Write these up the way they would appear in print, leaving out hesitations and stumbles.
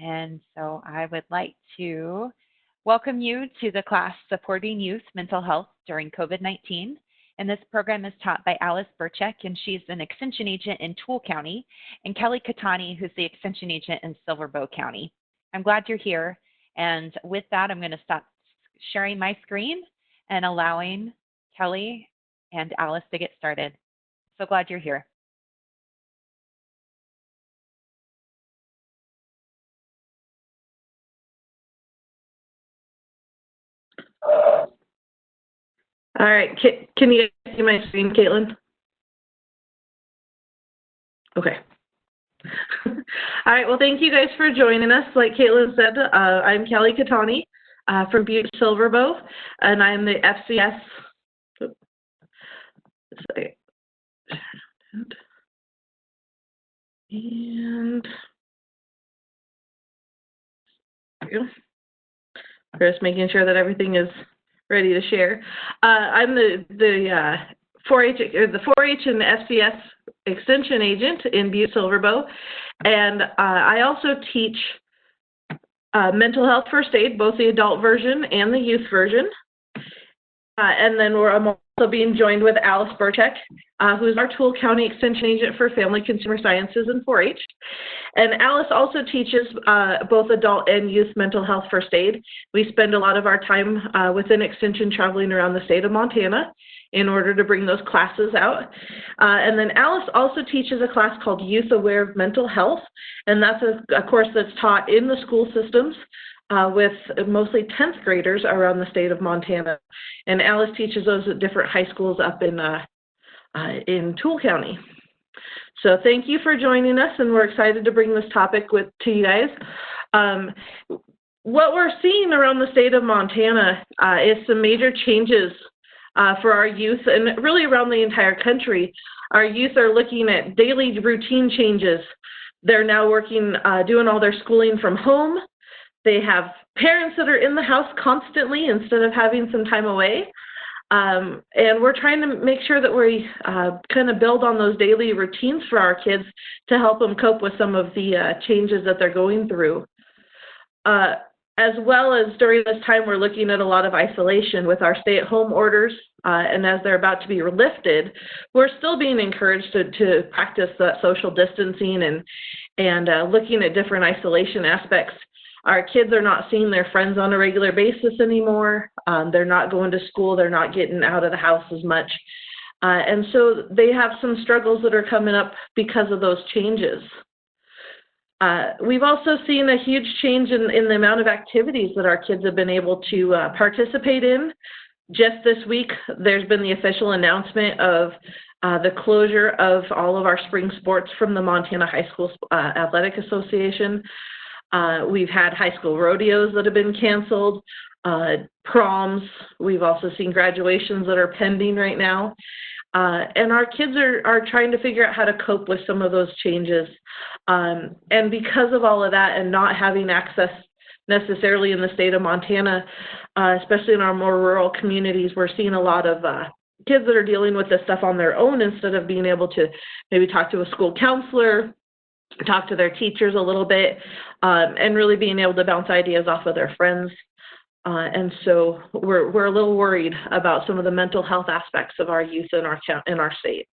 And so I would like to welcome you to the class Supporting Youth Mental Health During COVID-19. And this program is taught by Alice Burchak, and she's an extension agent in Toole County, and Kellie Kahtani, who's the extension agent in Silver Bow County. I'm glad you're here. And with that, I'm going to stop sharing my screen and allowing Kellie and Alice to get started. So glad you're here. All right, can you guys see my screen, Caitlin? Okay. All right, well, thank you guys for joining us. Like Caitlin said, I'm Kellie Kahtani from Butte Silver Bow, and I'm the FCS. And we're just making sure that everything is ready to share. I'm the 4-H and FCS extension agent in Butte Silver Bow, and I also teach mental health first aid, both the adult version and the youth version. And then I'm also being joined with Alice Burchak, who is our Toole County Extension Agent for Family Consumer Sciences and 4-H. And Alice also teaches both adult and youth mental health first aid. We spend a lot of our time within Extension traveling around the state of Montana in order to bring those classes out. And then Alice also teaches a class called Youth Aware of Mental Health, and that's a course that's taught in the school systems with mostly 10th graders around the state of Montana. And Alice teaches those at different high schools up in Toole County. So thank you for joining us, and we're excited to bring this topic to you guys. What we're seeing around the state of Montana is some major changes for our youth, and really around the entire country. Our youth are looking at daily routine changes. They're now working, doing all their schooling from home. They have parents that are in the house constantly instead of having some time away. And we're trying to make sure that we kind of build on those daily routines for our kids to help them cope with some of the changes that they're going through. As well as during this time, we're looking at a lot of isolation with our stay-at-home orders, and as they're about to be lifted, we're still being encouraged to practice that social distancing and looking at different isolation aspects. Our kids are not seeing their friends on a regular basis anymore. They're not going to school. They're not getting out of the house as much. And so they have some struggles that are coming up because of those changes. We've also seen a huge change in the amount of activities that our kids have been able to participate in. Just this week, there's been the official announcement of the closure of all of our spring sports from the Montana High School Athletic Association. We've had high school rodeos that have been canceled, proms. We've also seen graduations that are pending right now. And our kids are trying to figure out how to cope with some of those changes. And because of all of that and not having access necessarily in the state of Montana, especially in our more rural communities, we're seeing a lot of kids that are dealing with this stuff on their own instead of being able to maybe talk to a school counselor, talk to their teachers a little bit, and really being able to bounce ideas off of their friends. And so we're a little worried about some of the mental health aspects of our youth in our state.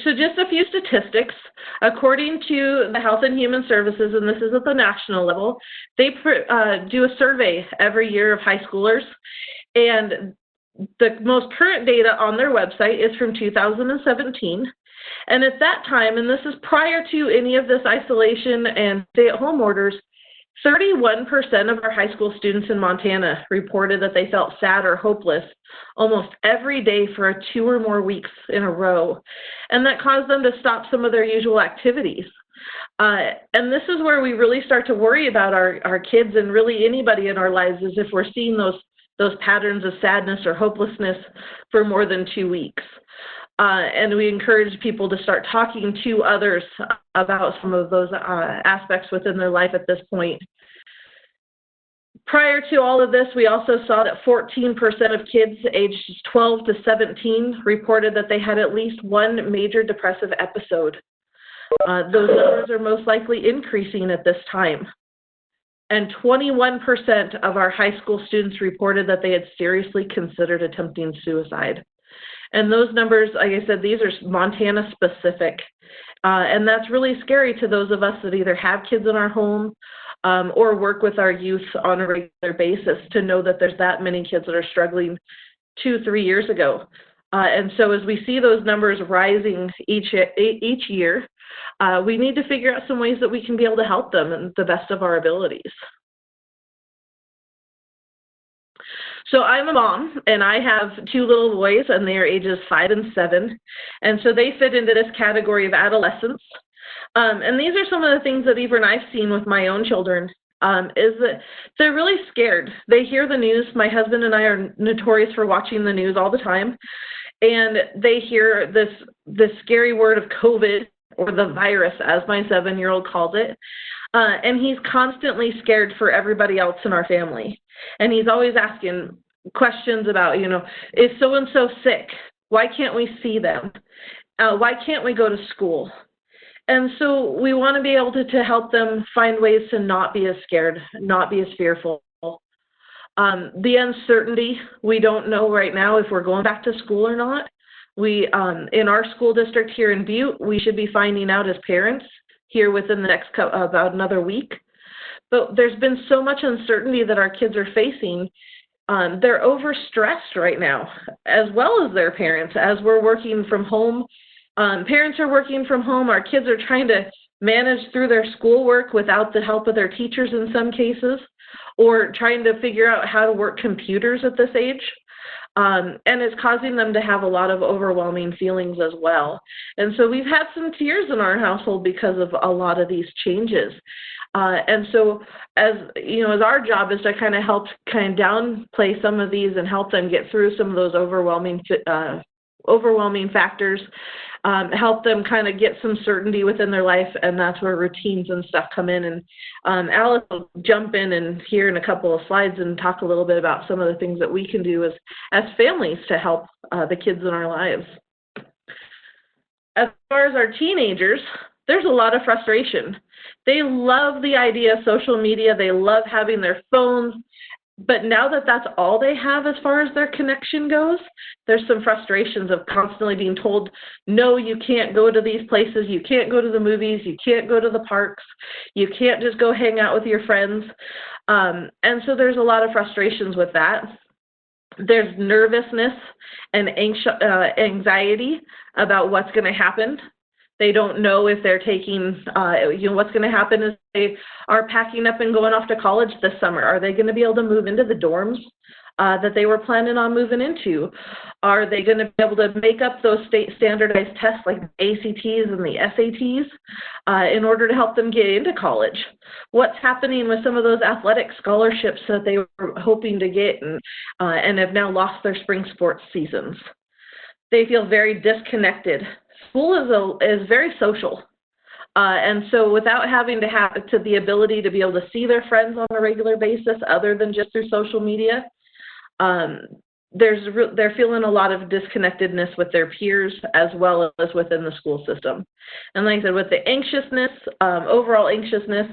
So just a few statistics. According to the Health and Human Services, and this is at the national level, they do a survey every year of high schoolers, and the most current data on their website is from 2017. And at that time, and this is prior to any of this isolation and stay-at-home orders, 31% of our high school students in Montana reported that they felt sad or hopeless almost every day for 2 or more weeks in a row. And that caused them to stop some of their usual activities. And this is where we really start to worry about our kids and really anybody in our lives, is if we're seeing those patterns of sadness or hopelessness for more than 2 weeks. And we encourage people to start talking to others about some of those aspects within their life at this point. Prior to all of this, we also saw that 14% of kids aged 12 to 17 reported that they had at least one major depressive episode. Those numbers are most likely increasing at this time. And 21% of our high school students reported that they had seriously considered attempting suicide. And those numbers, like I said, these are Montana specific. And that's really scary to those of us that either have kids in our home or work with our youth on a regular basis to know that there's that many kids that are struggling 2-3 years ago. And so as we see those numbers rising each year, we need to figure out some ways that we can be able to help them in the best of our abilities. So I'm a mom, and I have 2 little boys, and they are ages 5 and 7, and so they fit into this category of adolescence. And these are some of the things that even I've seen with my own children, is that they're really scared. They hear the news. My husband and I are notorious for watching the news all the time, and they hear this scary word of COVID, or the virus, as my 7-year-old calls it, and he's constantly scared for everybody else in our family. And he's always asking questions about, is so-and-so sick? Why can't we see them? Why can't we go to school? And so we want to be able to help them find ways to not be as scared, not be as fearful. The uncertainty, we don't know right now if we're going back to school or not. We, in our school district here in Butte, we should be finding out as parents here within the next about another week. But there's been so much uncertainty that our kids are facing. They're overstressed right now, as well as their parents. As we're working from home, parents are working from home. Our kids are trying to manage through their schoolwork without the help of their teachers in some cases, or trying to figure out how to work computers at this age. And it's causing them to have a lot of overwhelming feelings as well. And so we've had some tears in our household because of a lot of these changes. And so as our job is to kind of help downplay some of these and help them get through some of those overwhelming factors, help them kind of get some certainty within their life, and that's where routines and stuff come in. And Alice will jump in here in a couple of slides and talk a little bit about some of the things that we can do as families to help the kids in our lives. As far as our teenagers, there's a lot of frustration. They love the idea of social media. They love having their phones. But now that that's all they have as far as their connection goes, there's some frustrations of constantly being told, no, you can't go to these places, you can't go to the movies, you can't go to the parks, you can't just go hang out with your friends. And so there's a lot of frustrations with that. There's nervousness and anxiety about what's going to happen. They don't know if they're taking, what's going to happen is they are packing up and going off to college this summer. Are they going to be able to move into the dorms that they were planning on moving into? Are they going to be able to make up those state standardized tests like the ACTs and the SATs in order to help them get into college? What's happening with some of those athletic scholarships that they were hoping to get and have now lost their spring sports seasons? They feel very disconnected. School is very social, and so without having to have the ability to be able to see their friends on a regular basis other than just through social media, they're feeling a lot of disconnectedness with their peers as well as within the school system. And like I said, with the anxiousness, overall anxiousness,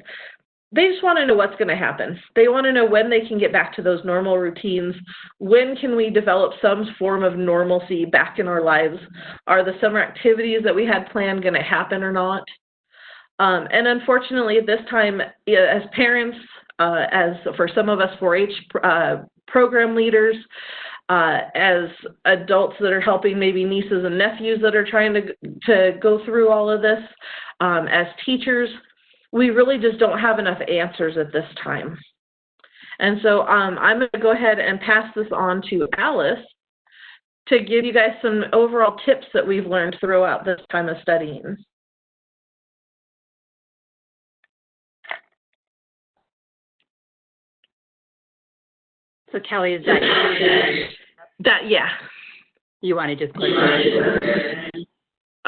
they just want to know what's going to happen. They want to know when they can get back to those normal routines. When can we develop some form of normalcy back in our lives? Are the summer activities that we had planned going to happen or not? And unfortunately, at this time, as parents, as for some of us 4-H program leaders, as adults that are helping maybe nieces and nephews that are trying to go through all of this, as teachers, we really just don't have enough answers at this time. And so I'm going to go ahead and pass this on to Alice to give you guys some overall tips that we've learned throughout this time of studying. So Kellie, is that yeah. You want to just click?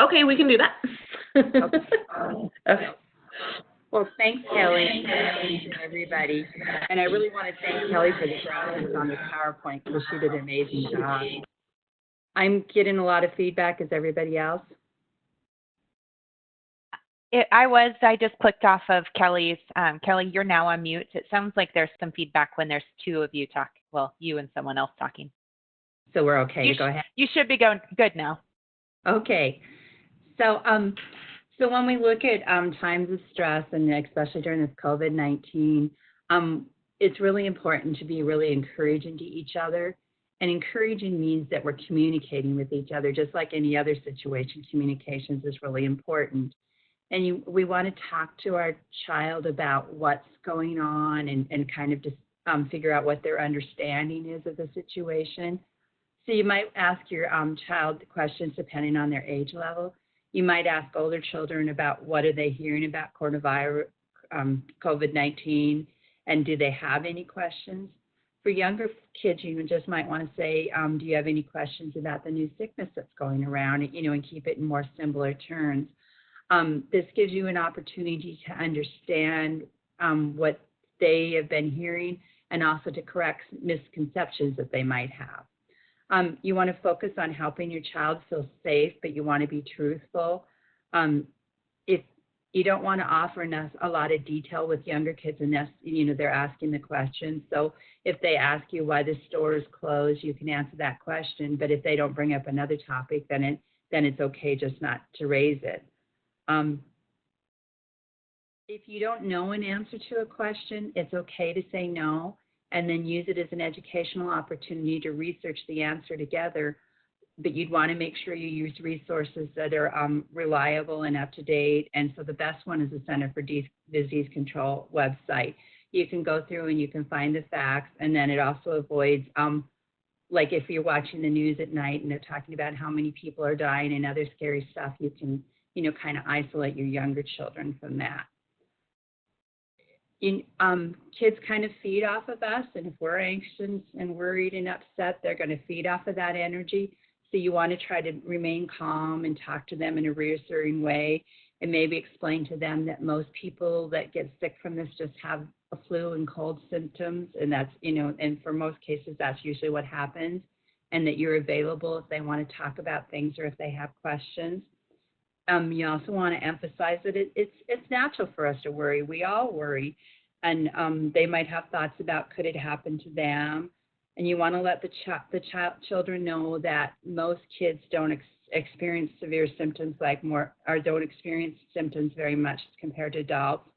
Okay, we can do that. Okay. Well, thanks, Kellie, and everybody. And I really want to thank Kellie for the graphics on this PowerPoint because she did an amazing job. I'm getting a lot of feedback. Is everybody else? I just clicked off of Kellie's. Kellie, you're now on mute. It sounds like there's some feedback when there's two of you talk. Well, you and someone else talking. So we're okay to go ahead? You should be going good now. Okay. So when we look at times of stress, and especially during this COVID-19, it's really important to be really encouraging to each other. And encouraging means that we're communicating with each other. Just like any other situation, communications is really important. And we want to talk to our child about what's going on and kind of just figure out what their understanding is of the situation. So you might ask your child questions depending on their age level. You might ask older children about what are they hearing about coronavirus, COVID-19, and do they have any questions? For younger kids, you just might want to say, do you have any questions about the new sickness that's going around, and keep it in more simpler terms. This gives you an opportunity to understand what they have been hearing and also to correct misconceptions that they might have. You want to focus on helping your child feel safe, but you want to be truthful. If you don't want to offer a lot of detail with younger kids, and they're asking the questions. So if they ask you why the store is closed, you can answer that question. But if they don't bring up another topic, then it's okay just not to raise it. If you don't know an answer to a question, it's okay to say no, and then use it as an educational opportunity to research the answer together. But you'd want to make sure you use resources that are reliable and up to date. And so the best one is the Center for Disease Control website. You can go through and you can find the facts, and then it also avoids, like if you're watching the news at night and they're talking about how many people are dying and other scary stuff, you can, kind of isolate your younger children from that. Kids kind of feed off of us, and if we're anxious and worried and upset, they're going to feed off of that energy. So you want to try to remain calm and talk to them in a reassuring way, and maybe explain to them that most people that get sick from this just have a flu and cold symptoms, and that's, and for most cases, that's usually what happens, and that you're available if they want to talk about things or if they have questions. You also want to emphasize that it's natural for us to worry. We all worry, and they might have thoughts about could it happen to them. And you want to let the children know that most kids don't experience severe symptoms don't experience symptoms very much compared to adults.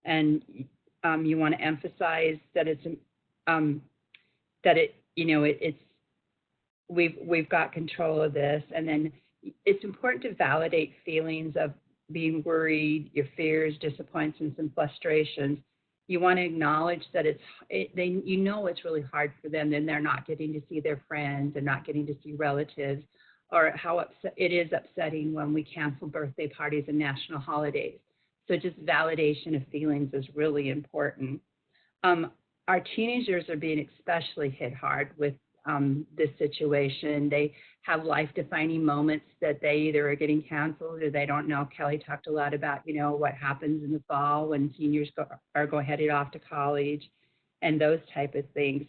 And you want to emphasize that we've got control of this. And then it's important to validate feelings of being worried, your fears, disappointments, and frustrations. You want to acknowledge that it's really hard for them, and they're not getting to see their friends, they're not getting to see relatives, or how it is upsetting when we cancel birthday parties and national holidays. So just validation of feelings is really important. Our teenagers are being especially hit hard with this situation. They have life-defining moments that they either are getting canceled or they don't know. Kellie talked a lot about, what happens in the fall when seniors are headed off to college and those type of things.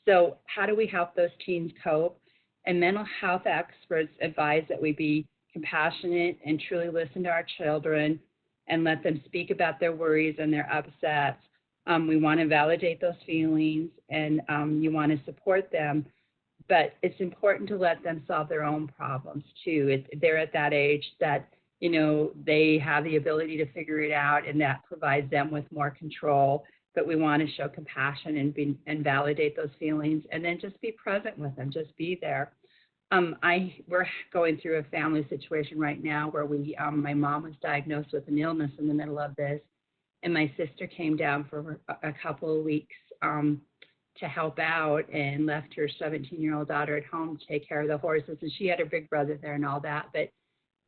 So how do we help those teens cope? And mental health experts advise that we be compassionate and truly listen to our children and let them speak about their worries and their upsets. We want to validate those feelings, and you want to support them. But it's important to let them solve their own problems too. They're at that age that, they have the ability to figure it out, and that provides them with more control. But we want to show compassion and validate those feelings, and then just be present with them, just be there. We're going through a family situation right now where my mom was diagnosed with an illness in the middle of this, and my sister came down for a couple of weeks to help out and left her 17-year-old daughter at home to take care of the horses. And she had her big brother there and all that. But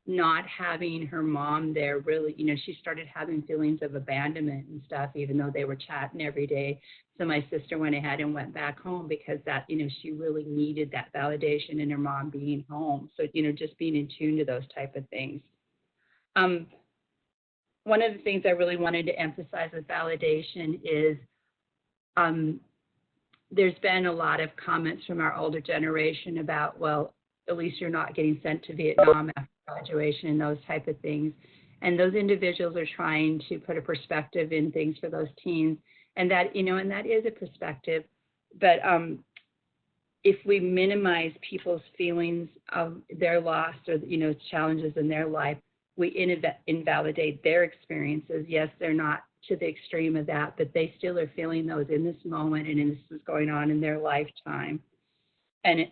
not having her mom there really, she started having feelings of abandonment and stuff, even though they were chatting every day. So my sister went ahead and went back home because that, she really needed that validation in her mom being home. So, just being in tune to those type of things. One of the things I really wanted to emphasize with validation is there's been a lot of comments from our older generation about, well, at least you're not getting sent to Vietnam after graduation and those type of things. And those individuals are trying to put a perspective in things for those teens. And that, and that is a perspective. But if we minimize people's feelings of their loss or, challenges in their life, we invalidate their experiences. Yes, they're not to the extreme of that, but they still are feeling those in this moment, and this is going on in their lifetime. And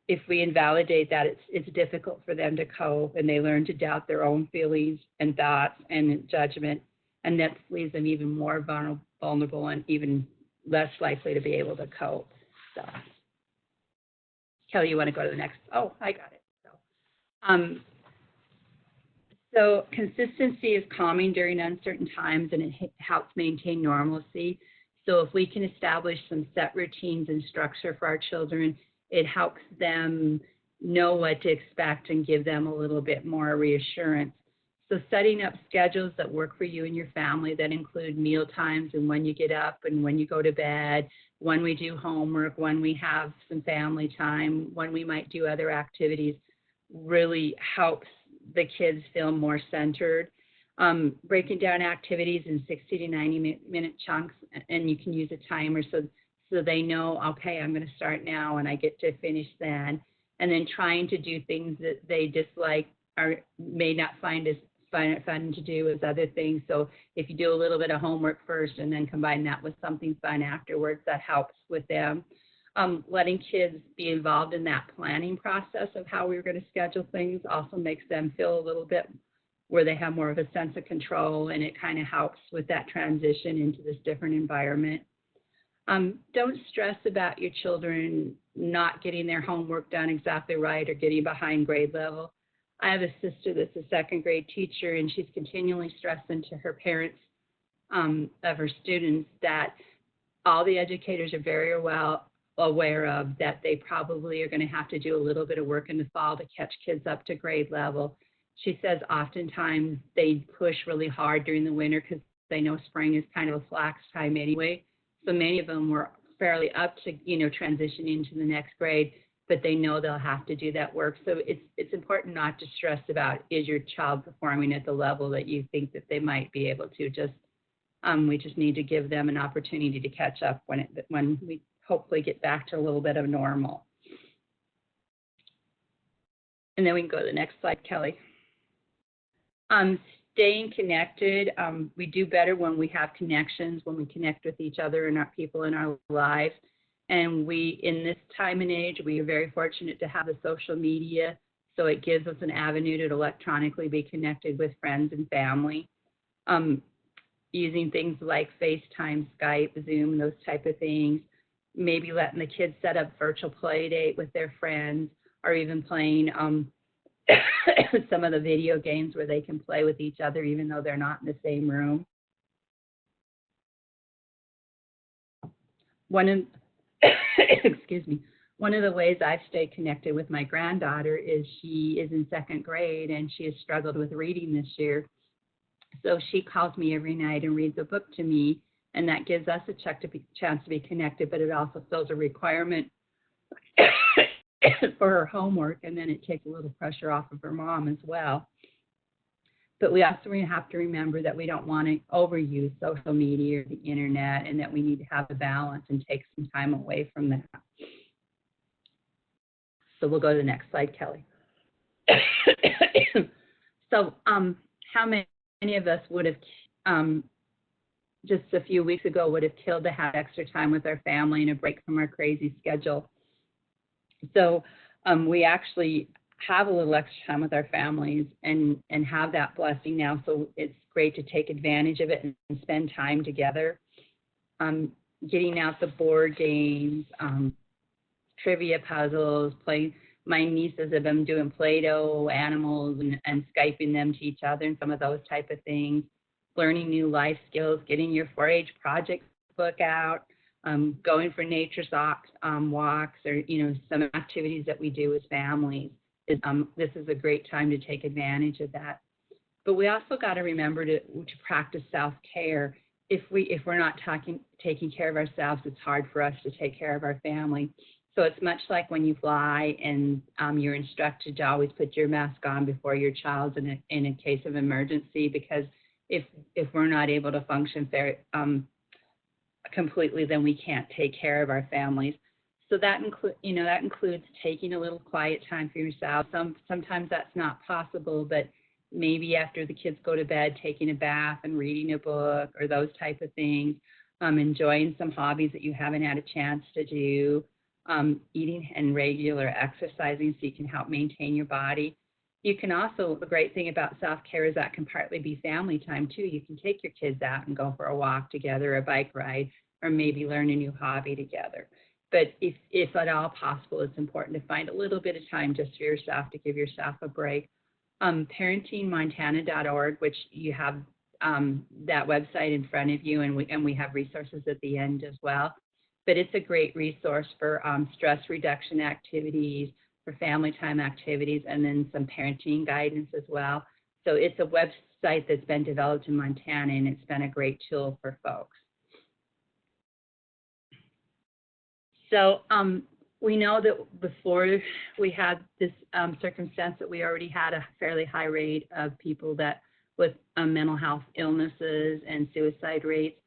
if we invalidate that, it's difficult for them to cope, and they learn to doubt their own feelings and thoughts and judgment, and that leaves them even more vulnerable and even less likely to be able to cope. So, Kelly, you want to go to the next? Oh, I got it. So consistency is calming during uncertain times, and it helps maintain normalcy. So if we can establish some set routines and structure for our children, it helps them know what to expect and give them a little bit more reassurance. So setting up schedules that work for you and your family that include meal times and when you get up and when you go to bed, when we do homework, when we have some family time, when we might do other activities, really helps the kids feel more centered. Breaking down activities in 60 to 90-minute chunks, and you can use a timer so they know, okay, I'm going to start now and I get to finish then. And then trying to do things that they dislike or may not find as fun to do as other things. So if you do a little bit of homework first and then combine that with something fun afterwards, that helps with them. Letting kids be involved in that planning process of how we're going to schedule things also makes them feel a little bit where they have more of a sense of control, and it kind of helps with that transition into this different environment. Don't stress about your children not getting their homework done exactly right or getting behind grade level. I have a sister that's a second grade teacher, and she's continually stressing to her parents of her students that all the educators are very well aware of that they probably are going to have to do a little bit of work in the fall to catch kids up to grade level. She says oftentimes they push really hard during the winter because they know spring is kind of a flax time anyway. So many of them were fairly up to, transitioning into the next grade, but they know they'll have to do that work. So it's important not to stress about, is your child performing at the level that you think that they might be able to. We just need to give them an opportunity to catch up when we hopefully get back to a little bit of normal. And then we can go to the next slide, Kelly. Staying connected, we do better when we have connections, when we connect with each other and our people in our lives. And in this time and age, we are very fortunate to have the social media, so it gives us an avenue to electronically be connected with friends and family. Using things like FaceTime, Skype, Zoom, those type of things. Maybe letting the kids set up virtual play date with their friends, or even playing some of the video games where they can play with each other even though they're not in the same room. Excuse me. One of the ways I've stayed connected with my granddaughter is she is in second grade and she has struggled with reading this year. So she calls me every night and reads a book to me, and that gives us a chance to be connected, but it also fills a requirement for her homework, and then it takes a little pressure off of her mom as well. But we also have to remember that we don't want to overuse social media or the internet, and that we need to have a balance and take some time away from that. So we'll go to the next slide, Kelly. So how many of us would have, just a few weeks ago, would have killed to have extra time with our family and a break from our crazy schedule? So we actually have a little extra time with our families and have that blessing now. So it's great to take advantage of it and spend time together. Getting out the board games, trivia puzzles, playing. My nieces have been doing Play-Doh, animals, and Skyping them to each other and some of those type of things. Learning new life skills, getting your 4-H project book out, going for nature walks, or some activities that we do as families. This is a great time to take advantage of that. But we also got to remember to practice self-care. If we're not taking care of ourselves, it's hard for us to take care of our family. So it's much like when you fly and you're instructed to always put your mask on before your child's in a case of emergency, because if we're not able to function completely, then we can't take care of our families. So that includes taking a little quiet time for yourself. Sometimes that's not possible, but maybe after the kids go to bed, taking a bath and reading a book or those type of things, enjoying some hobbies that you haven't had a chance to do, eating and regular exercising so you can help maintain your body. You can also, the great thing about self-care is that can partly be family time too. You can take your kids out and go for a walk together, a bike ride, or maybe learn a new hobby together. But if at all possible, it's important to find a little bit of time just for yourself to give yourself a break. ParentingMontana.org, which you have that website in front of you, and we have resources at the end as well. But it's a great resource for stress reduction activities, for family time activities, and then some parenting guidance as well. So it's a website that's been developed in Montana, and it's been a great tool for folks. So we know that before we had this circumstance that we already had a fairly high rate of people that with mental health illnesses and suicide rates.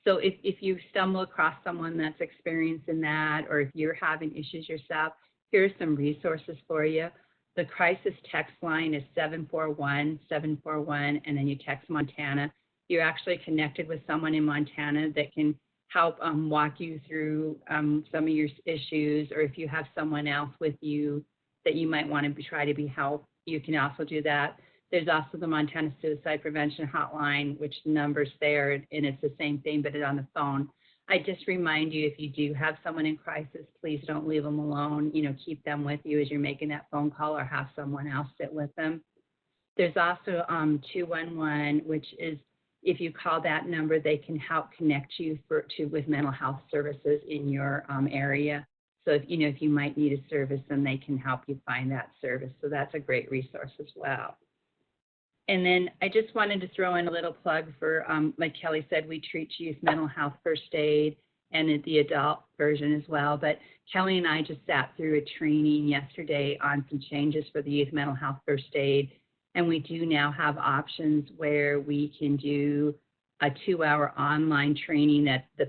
So if you stumble across someone that's experiencing that, or if you're having issues yourself, here's some resources for you. The crisis text line is 741-741, and then you text Montana. You're actually connected with someone in Montana that can help walk you through some of your issues, or if you have someone else with you that you might want to try to be helped, you can also do that. There's also the Montana Suicide Prevention Hotline, which the number's there, and it's the same thing, but it's on the phone. I just remind you, if you do have someone in crisis, please don't leave them alone. Keep them with you as you're making that phone call, or have someone else sit with them. There's also 211, which is, if you call that number, they can help connect you with mental health services in your area. So if you might need a service, then they can help you find that service. So that's a great resource as well. And then I just wanted to throw in a little plug for, like Kelly said, we treat youth mental health first aid, and the adult version as well. But Kelly and I just sat through a training yesterday on some changes for the youth mental health first aid. And we do now have options where we can do a 2-hour online training that the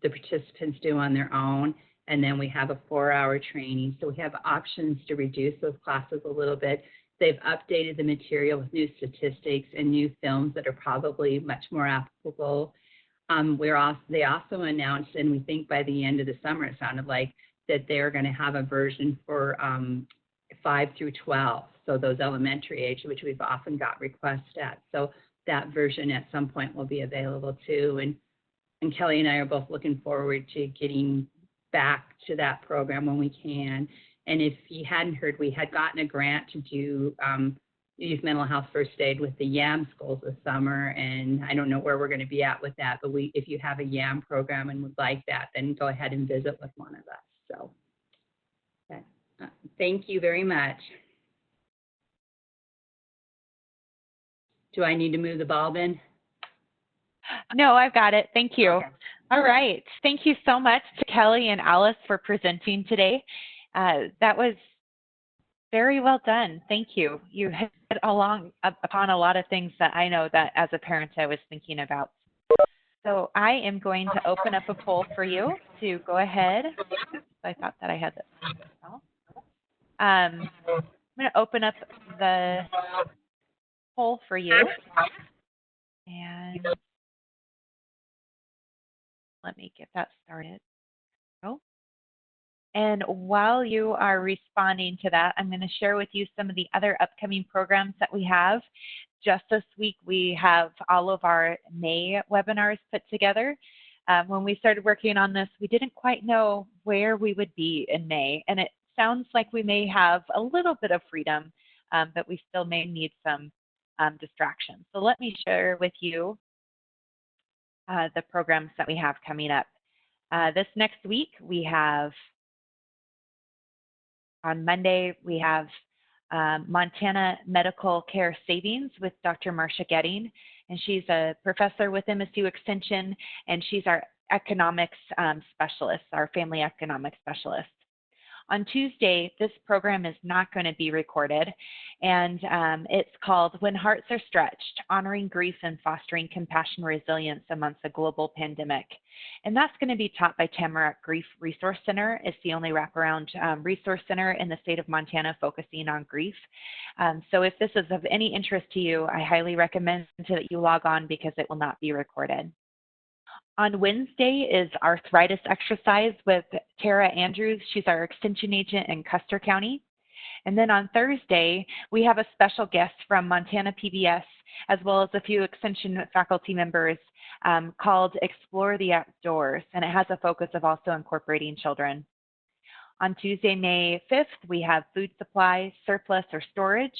participants do on their own. And then we have a 4-hour training. So we have options to reduce those classes a little bit. They've updated the material with new statistics and new films that are probably much more applicable. They also announced, and we think by the end of the summer, it sounded like, that they're going to have a version for 5 through 12. So those elementary age, which we've often got requests at. So that version at some point will be available too. And Kelly and I are both looking forward to getting back to that program when we can. And if you hadn't heard, we had gotten a grant to do youth mental health first aid with the YAM schools this summer. And I don't know where we're going to be at with that, but if you have a YAM program and would like that, then go ahead and visit with one of us. So thank you very much. Do I need to move the bulb in? No, I've got it. Thank you. Okay. All right. Thank you so much to Kelly and Alice for presenting today. That was very well done. Thank you. You hit upon a lot of things that I know that as a parent I was thinking about. So I am going to open up a poll for you to go ahead. I thought that I had this. I'm going to open up the poll for you. And let me get that started. And while you are responding to that, I'm going to share with you some of the other upcoming programs that we have. Just this week, we have all of our May webinars put together. When we started working on this, we didn't quite know where we would be in May. And it sounds like we may have a little bit of freedom, but we still may need some distractions. So let me share with you the programs that we have coming up. This next week, we have on Monday, we have Montana Medical Care Savings with Dr. Marcia Getting, and she's a professor with MSU Extension, and she's our economics specialist, our family economics specialist. On Tuesday, this program is not going to be recorded, and it's called When Hearts Are Stretched, Honoring Grief and Fostering Compassion and Resilience Amongst a Global Pandemic. And that's going to be taught by Tamarack Grief Resource Center. It's the only wraparound resource center in the state of Montana focusing on grief. So if this is of any interest to you, I highly recommend that you log on because it will not be recorded. On Wednesday is arthritis exercise with Tara Andrews. She's our extension agent in Custer County. And then on Thursday, we have a special guest from Montana PBS, as well as a few extension faculty members called Explore the Outdoors, and it has a focus of also incorporating children. On Tuesday, May 5th, we have food supply, surplus, or storage.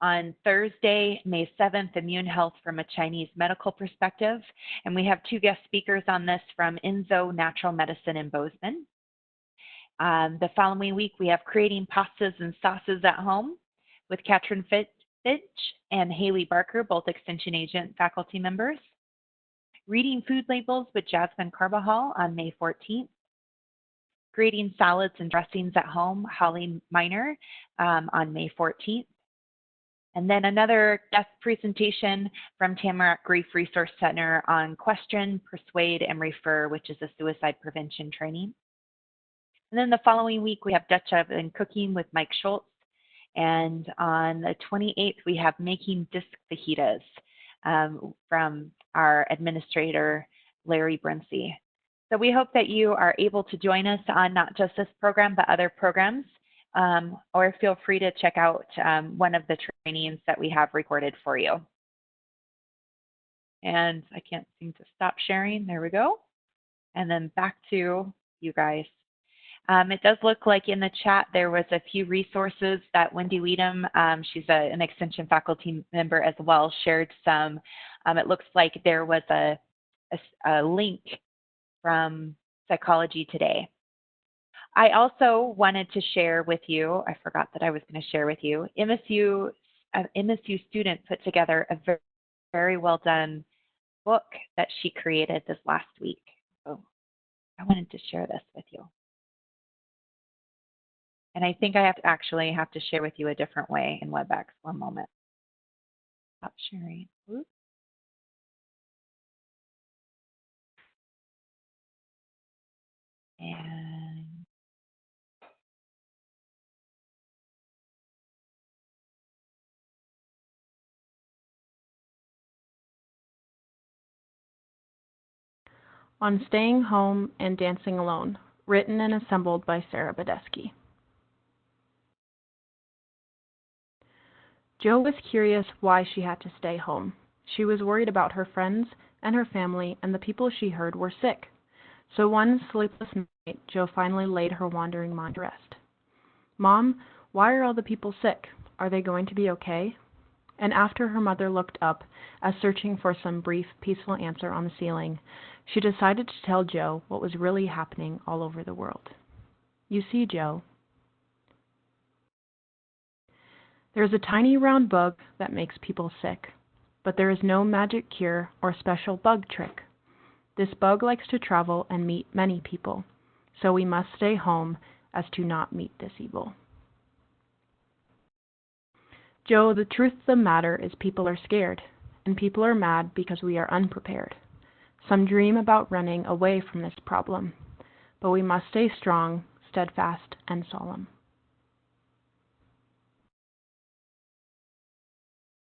On Thursday, May 7th, Immune Health from a Chinese medical perspective. And we have two guest speakers on this from Enzo Natural Medicine in Bozeman. The following week, we have Creating Pastas and Sauces at Home with Katrin Fitch and Haley Barker, both extension agent faculty members. Reading Food Labels with Jasmine Carbajal on May 14th. Creating Salads and Dressings at Home, Holly Miner on May 14th. And then another guest presentation from Tamarack Grief Resource Center on Question, Persuade, and Refer, which is a suicide prevention training. And then the following week, we have Dutch Oven Cooking with Mike Schultz. And on the 28th, we have Making Disc Fajitas from our administrator, Larry Brinsey. So we hope that you are able to join us on not just this program, but other programs. Or feel free to check out one of the trainings that we have recorded for you. And I can't seem to stop sharing. There we go. And then back to you guys. It does look like in the chat there was a few resources that Wendy Weedham, she's an extension faculty member as well, shared some. It looks like there was a link from Psychology Today. I also wanted to share with you, I forgot that I was going to share with you, MSU student put together a very, very well done book that she created this last week. So I wanted to share this with you. And I think I actually have to share with you a different way in WebEx. One moment. Stop sharing. Oops. And On Staying Home and Dancing Alone, written and assembled by Sarah Badesky. Jo was curious why she had to stay home. She was worried about her friends and her family and the people she heard were sick. So one sleepless night, Jo finally laid her wandering mind to rest. Mom, why are all the people sick? Are they going to be okay? And after her mother looked up, as searching for some brief, peaceful answer on the ceiling, she decided to tell Jo what was really happening all over the world. You see, Jo, there is a tiny round bug that makes people sick, but there is no magic cure or special bug trick. This bug likes to travel and meet many people, so we must stay home as to not meet this evil. Jo, the truth of the matter is people are scared, and people are mad because we are unprepared. Some dream about running away from this problem, but we must stay strong, steadfast, and solemn.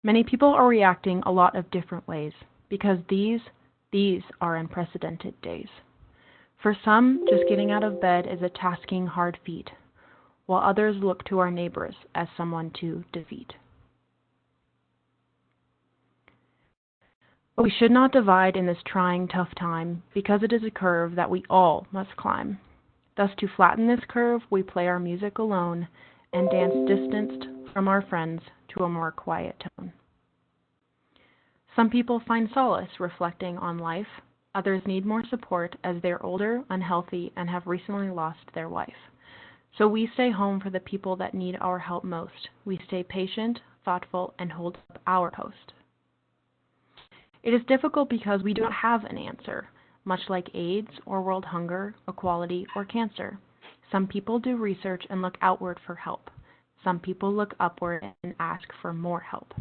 Many people are reacting a lot of different ways because these are unprecedented days. For some, just getting out of bed is a tasking hard feat, while others look to our neighbors as someone to defeat. But we should not divide in this trying, tough time, because it is a curve that we all must climb. Thus, to flatten this curve, we play our music alone and dance distanced from our friends to a more quiet tone. Some people find solace reflecting on life. Others need more support as they're older, unhealthy, and have recently lost their wife. So we stay home for the people that need our help most. We stay patient, thoughtful, and hold up our post. It is difficult because we don't have an answer, much like AIDS or world hunger, equality, or cancer. Some people do research and look outward for help. Some people look upward and ask for more help.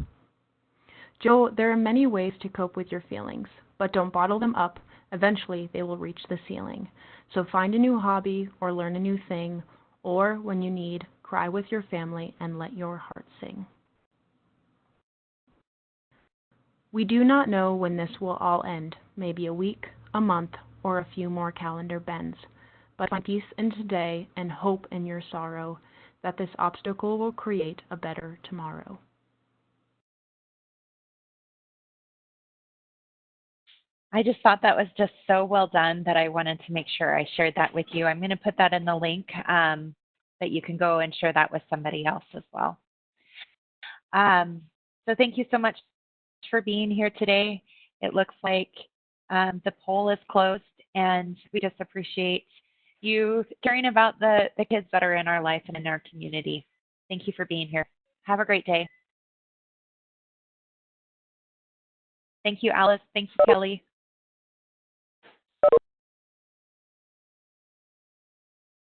Joe, there are many ways to cope with your feelings, but don't bottle them up. Eventually, they will reach the ceiling. So find a new hobby or learn a new thing, or when you need, cry with your family and let your heart sing. We do not know when this will all end, maybe a week, a month, or a few more calendar bends. But find peace in today and hope in your sorrow that this obstacle will create a better tomorrow. I just thought that was just so well done that I wanted to make sure I shared that with you. I'm going to put that in the link that you can go and share that with somebody else as well. So thank you so much for being here today. It looks like the poll is closed, and we just appreciate you caring about the kids that are in our life and in our community. Thank you for being here. Have a great day. Thank you, Alice. Thank you, Kellie.